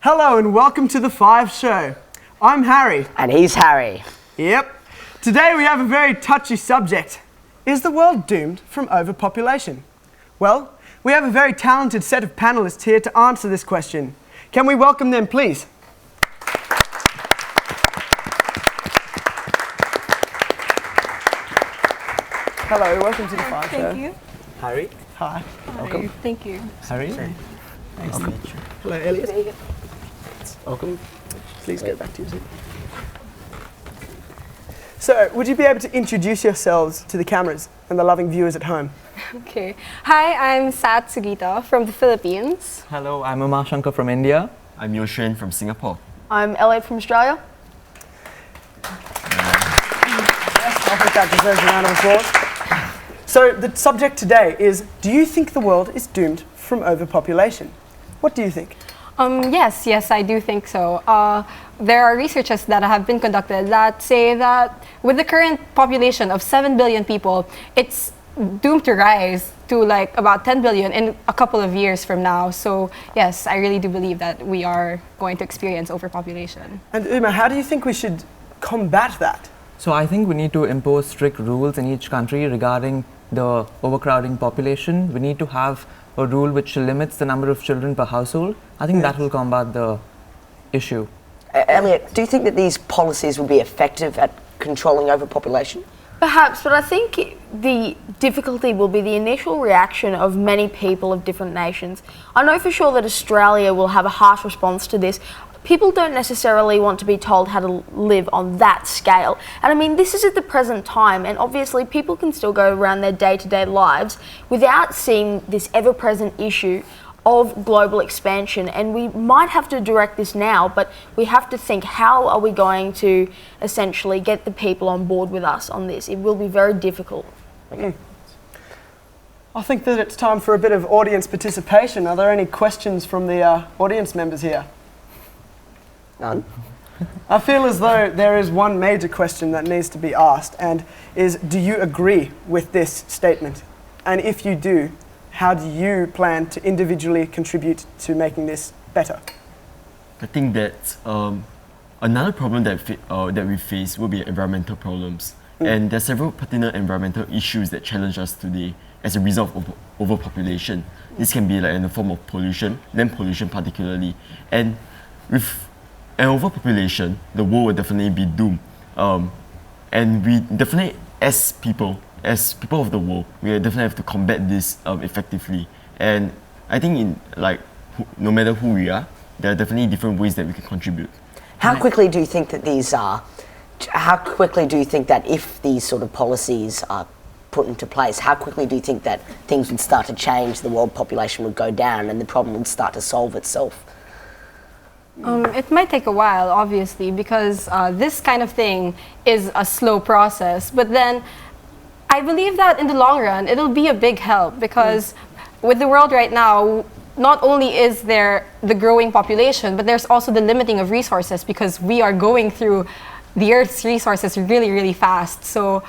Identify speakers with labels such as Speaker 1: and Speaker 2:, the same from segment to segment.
Speaker 1: Hello and welcome to the Five Show. I'm Harry.
Speaker 2: And he's Harry.
Speaker 1: Yep. Today we have a very touchy subject. Is the world doomed from overpopulation? Well, we have a very talented set of panelists here to answer this question. Can we welcome them, please? Hello, welcome to the Five Show.
Speaker 3: Thank you.
Speaker 2: Harry.
Speaker 1: Hi.
Speaker 3: Welcome. Thank you.
Speaker 2: Harry.
Speaker 1: Nice to meet you. Hello, Elliot.
Speaker 2: Welcome.
Speaker 1: Please go back to your seat. So, would you be able to introduce yourselves to the cameras and the loving viewers at home?
Speaker 3: Okay. Hi, I'm Sat Sugita from the Philippines.
Speaker 4: Hello, I'm Uma Shankar from India.
Speaker 5: I'm Yoshen from Singapore.
Speaker 6: I'm Elliot from Australia.
Speaker 1: Yes, I think that deserves a round of applause. So, the subject today is, do you think the world is doomed from overpopulation? What do you think?
Speaker 3: Yes, I do think so. There are researches that have been conducted that say that with the current population of 7 billion people, it's doomed to rise to like about 10 billion in a couple of years from now. So yes, I really do believe that we are going to experience overpopulation.
Speaker 1: And Uma, how do you think we should combat that?
Speaker 4: So I think we need to impose strict rules in each country regarding the overcrowding population. We need to have a rule which limits the number of children per household. I think that will combat the issue.
Speaker 2: Elliot, do you think that these policies will be effective at controlling overpopulation?
Speaker 6: Perhaps, but I think the difficulty will be the initial reaction of many people of different nations. I know for sure that Australia will have a harsh response to this. People don't necessarily want to be told how to live on that scale. And I mean, this is at the present time, and obviously people can still go around their day-to-day lives without seeing this ever-present issue of global expansion. And we might have to direct this now, but we have to think, how are we going to essentially get the people on board with us on this? It will be very difficult.
Speaker 1: I think that it's time for a bit of audience participation. Are there any questions from the audience members here?
Speaker 2: None.
Speaker 1: I feel as though there is one major question that needs to be asked, and is, do you agree with this statement? And if you do, how do you plan to individually contribute to making this better?
Speaker 5: I think that another problem that we face will be environmental problems. And there are several pertinent environmental issues that challenge us today as a result of overpopulation. This can be like in the form of pollution, land pollution particularly. And with an overpopulation, the world will definitely be doomed. And we definitely, as people of the world, we definitely have to combat this effectively. And I think no matter who we are, there are definitely different ways that we can contribute.
Speaker 2: How quickly do you think that if these sort of policies are put into place, how quickly do you think that things would start to change, the world population would go down and the problem would start to solve itself?
Speaker 3: It might take a while, obviously, because this kind of thing is a slow process. But then I believe that in the long run, it'll be a big help, because with the world right now, not only is there the growing population, but there's also the limiting of resources, because we are going through the Earth's resources really, really fast. So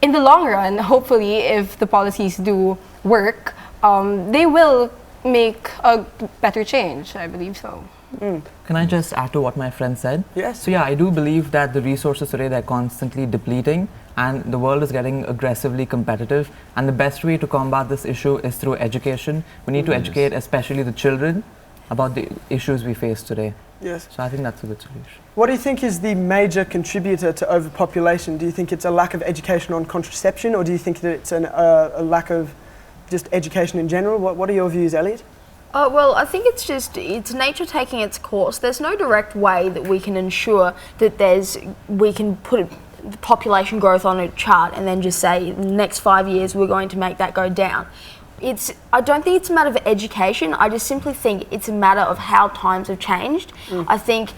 Speaker 3: in the long run, hopefully, if the policies do work, they will make a better change, I believe so.
Speaker 4: Can I just add to what my friend said?
Speaker 1: Yes.
Speaker 4: So yeah, I do believe that the resources today, they're constantly depleting and the world is getting aggressively competitive, and the best way to combat this issue is through education. We need to educate especially the children about the issues we face today.
Speaker 1: Yes.
Speaker 4: So I think that's a good solution.
Speaker 1: What do you think is the major contributor to overpopulation? Do you think it's a lack of education on contraception, or do you think that it's a lack of just education in general? What are your views, Elliot?
Speaker 6: Well, I think it's nature taking its course. There's no direct way that we can ensure that we can put population growth on a chart and then just say in the next 5 years we're going to make that go down. I don't think it's a matter of education. I just simply think it's a matter of how times have changed. I think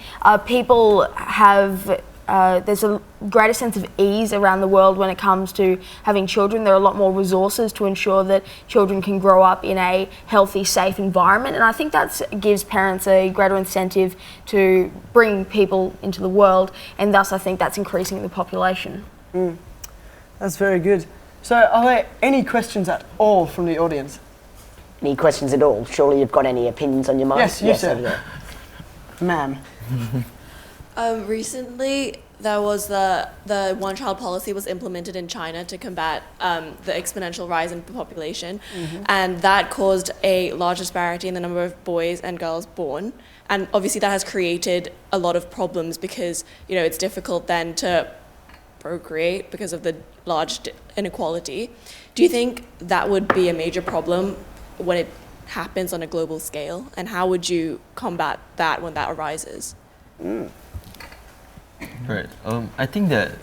Speaker 6: people have there's a greater sense of ease around the world when it comes to having children. There are a lot more resources to ensure that children can grow up in a healthy, safe environment, and I think that gives parents a greater incentive to bring people into the world, and thus I think that's increasing the population.
Speaker 1: That's very good. So are there any questions at all from the audience?
Speaker 2: Any questions at all? Surely you've got any opinions on your mind?
Speaker 1: Yes, you sir. Ma'am.
Speaker 7: Recently, there was the one-child policy was implemented in China to combat the exponential rise in population, and that caused a large disparity in the number of boys and girls born. And obviously, that has created a lot of problems because it's difficult then to procreate because of the large inequality. Do you think that would be a major problem when it happens on a global scale, and how would you combat that when that arises?
Speaker 5: Right. I think that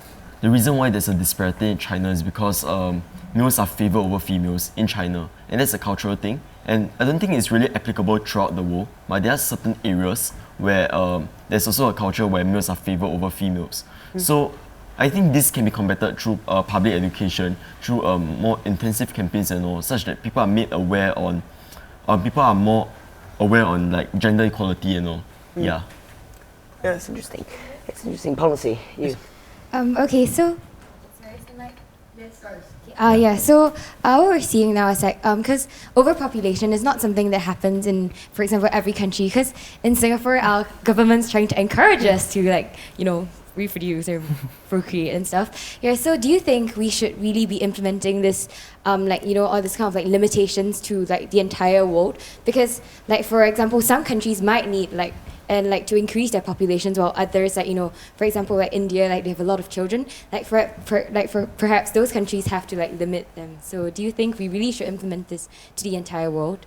Speaker 5: the reason why there's a disparity in China is because males are favored over females in China, and that's a cultural thing. And I don't think it's really applicable throughout the world, but there are certain areas where there's also a culture where males are favored over females. So I think this can be combated through public education, through more intensive campaigns and all, such that people are made aware on, people are more aware on like gender equality and all. Yeah.
Speaker 1: Yes.
Speaker 2: It's interesting. It's an interesting policy. You.
Speaker 8: Okay, so. So what we're seeing now is like, because overpopulation is not something that happens in, for example, every country. Because in Singapore, our government's trying to encourage us to reproduce or procreate and stuff. Yeah. So do you think we should really be implementing this, all this kind of limitations to the entire world? Because for example, some countries might need to increase their populations, while others, for example, India, they have a lot of children. For perhaps those countries have to limit them. So, do you think we really should implement this to the entire world?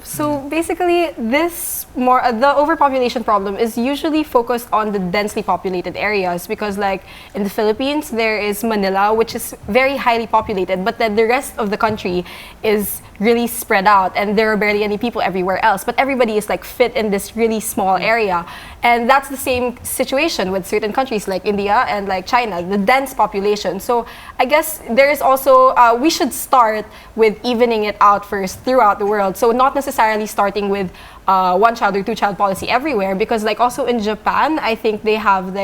Speaker 3: So basically, the overpopulation problem is usually focused on the densely populated areas because, in the Philippines, there is Manila, which is very highly populated, but then the rest of the country is really spread out, and there are barely any people everywhere else. But everybody is fit in this really small area, and that's the same situation with certain countries like India and China, the dense population. So I guess there is also we should start with evening it out first throughout the world. So not necessarily starting with one-child or two-child policy everywhere, because also in Japan, I think they have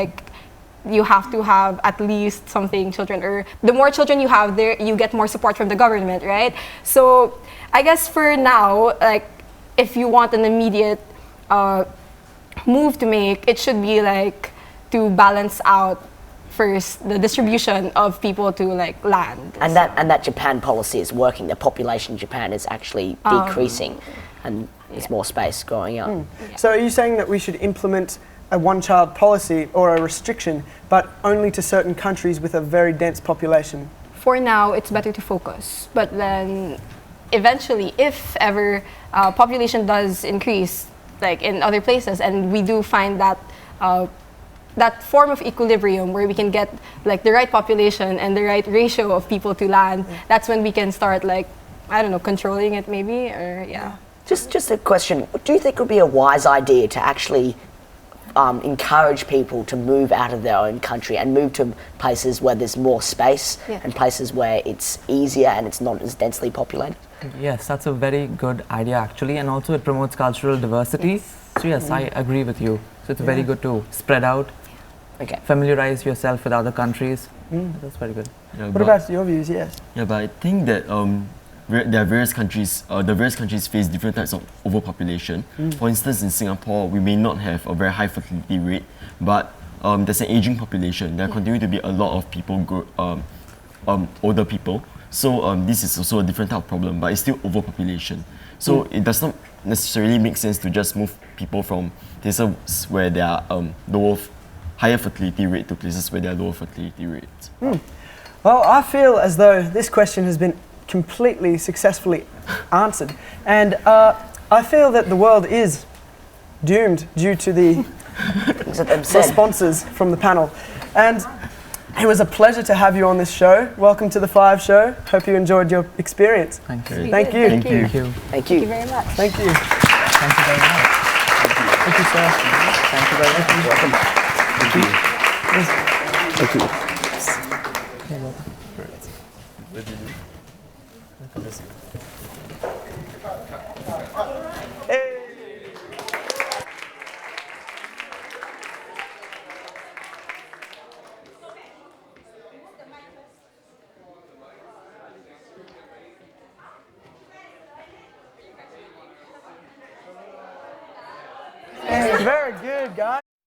Speaker 3: you have to have at least something children, or the more children you have there, you get more support from the government, right? So I guess for now, if you want an immediate move to make, it should be to balance out first the distribution of people to land.
Speaker 2: And that Japan policy is working. The population in Japan is actually decreasing, and there's more space growing up.
Speaker 1: So are you saying that we should implement a one-child policy or a restriction, but only to certain countries with a very dense population?
Speaker 3: For now, it's better to focus. But then eventually, if ever population does increase, in other places, and we do find that that form of equilibrium where we can get the right population and the right ratio of people to land, that's when we can start controlling it maybe, or yeah.
Speaker 2: Just a question. Do you think it would be a wise idea to actually encourage people to move out of their own country and move to places where there's more space and places where it's easier and it's not as densely populated?
Speaker 4: Yes, that's a very good idea actually, and also it promotes cultural diversity. So yes, I agree with you. So it's very good to spread out, familiarize yourself with other countries. That's very good.
Speaker 5: Yeah,
Speaker 1: What about your views? Yes.
Speaker 5: Yeah, but I think that there are various countries, the various countries face different types of overpopulation. For instance, in Singapore, we may not have a very high fertility rate, but there's an aging population. There continue to be a lot of people, older people. So this is also a different type of problem, but it's still overpopulation. So it does not necessarily make sense to just move people from places where there are higher fertility rate to places where there are lower fertility rates.
Speaker 1: Well, I feel as though this question has been completely successfully answered, and I feel that the world is doomed due to the responses from the panel. And it was a pleasure to have you on this show. Welcome to the 5 show. Hope you enjoyed your experience.
Speaker 4: Thank you.
Speaker 1: Thank you.
Speaker 3: Thank you.
Speaker 4: Thank you.
Speaker 2: Thank you.
Speaker 3: Thank you very much.
Speaker 1: Thank you.
Speaker 4: Thank you very much.
Speaker 1: Thank you, sir.
Speaker 4: Thank you very much.
Speaker 2: Welcome.
Speaker 1: Thank you.
Speaker 2: Thank you.
Speaker 1: Very good, guys.